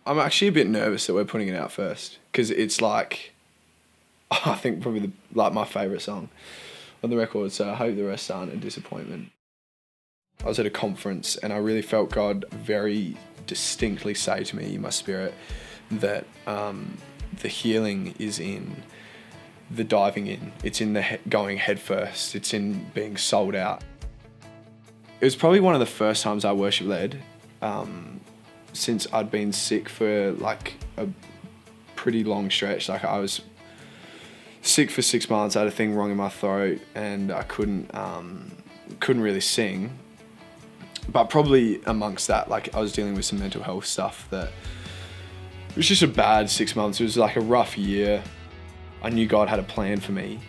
I'm actually a bit nervous that we're putting it out first because it's like, I think probably my favourite song on the record. So I hope the rest aren't a disappointment. I was at a conference and I really felt God very distinctly say to me in my spirit that the healing is in the diving in. It's in the going head first. It's in being sold out. It was probably one of the first times I worship led since I'd been sick for like a pretty long stretch. Like I was sick for 6 months. I had a thing wrong in my throat and I couldn't really sing. But probably amongst that, like I was dealing with some mental health stuff that it was just a bad 6 months. It was like a rough year. I knew God had a plan for me.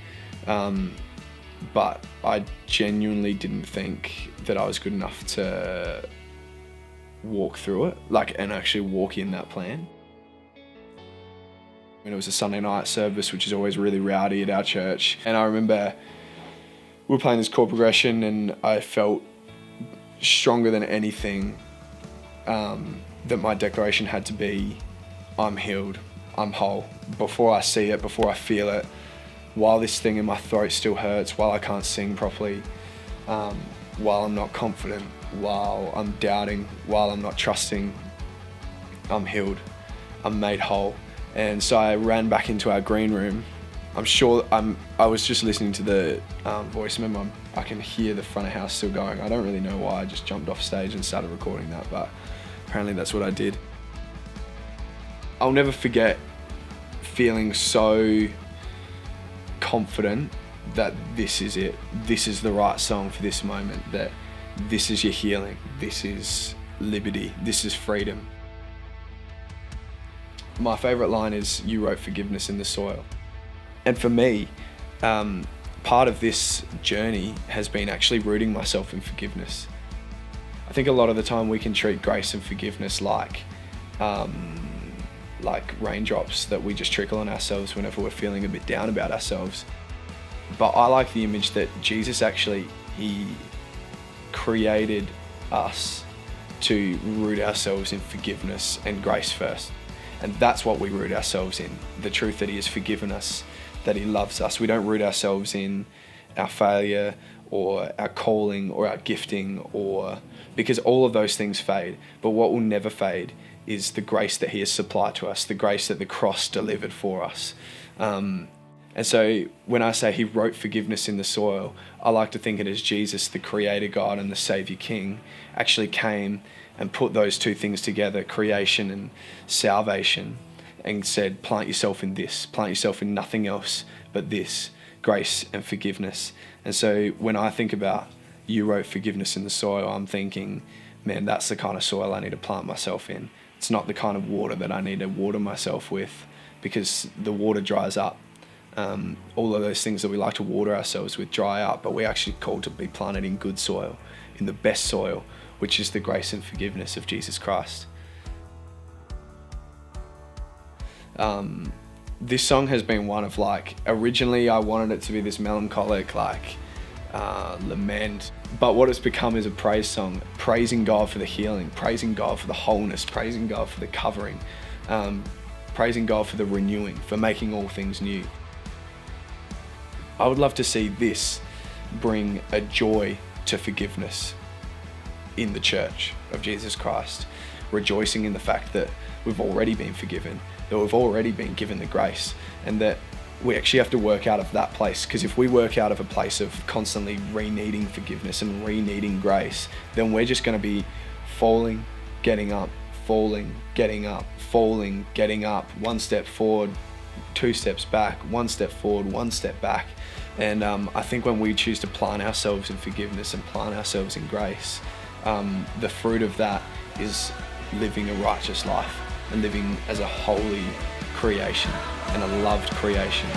But I genuinely didn't think that I was good enough to walk through it, and actually walk in that plan. And it was a Sunday night service, which is always really rowdy at our church. And I remember we were playing this chord progression and I felt stronger than anything that my declaration had to be, I'm healed, I'm whole. Before I see it, before I feel it, while this thing in my throat still hurts, while I can't sing properly, while I'm not confident, while I'm doubting, while I'm not trusting, I'm healed, I'm made whole. And so I ran back into our green room. I was just listening to the voice memo. I can hear the front of house still going. I don't really know why. I just jumped off stage and started recording that, but apparently that's what I did. I'll never forget feeling so confident that this is it. This is the right song for this moment, that this is your healing. This is liberty. This is freedom. My favorite line is, "You wrote forgiveness in the soil." And for me, part of this journey has been actually rooting myself in forgiveness. I think a lot of the time we can treat grace and forgiveness like raindrops that we just trickle on ourselves whenever we're feeling a bit down about ourselves. But I like the image that Jesus actually, he created us to root ourselves in forgiveness and grace first. And that's what we root ourselves in, the truth that he has forgiven us, that he loves us. We don't root ourselves in our failure or our calling or our gifting, because all of those things fade. But what will never fade is the grace that he has supplied to us, the grace that the cross delivered for us. And so when I say he wrote forgiveness in the soil, I like to think it as Jesus, the creator God and the Savior King, actually came and put those two things together, creation and salvation, and said, plant yourself in this, plant yourself in nothing else but this, grace and forgiveness. And so when I think about you wrote forgiveness in the soil, I'm thinking, man, that's the kind of soil I need to plant myself in. It's not the kind of water that I need to water myself with, because the water dries up. All of those things that we like to water ourselves with dry up, but we're actually called to be planted in good soil, in the best soil, which is the grace and forgiveness of Jesus Christ. This song has been one of originally I wanted it to be this melancholic lament, but what it's become is a praise song, praising God for the healing, praising God for the wholeness, praising God for the covering, praising God for the renewing, for making all things new. I would love to see this bring a joy to forgiveness in the church of Jesus Christ, rejoicing in the fact that we've already been forgiven, that we've already been given the grace, and that we actually have to work out of that place. Because if we work out of a place of constantly re-needing forgiveness and re-needing grace, then we're just going to be falling, getting up, falling, getting up, falling, getting up, one step forward, 2 steps back, 1 step forward, 1 step back. And I think when we choose to plant ourselves in forgiveness and plant ourselves in grace, the fruit of that is living a righteous life and living as a holy creation and a loved creation.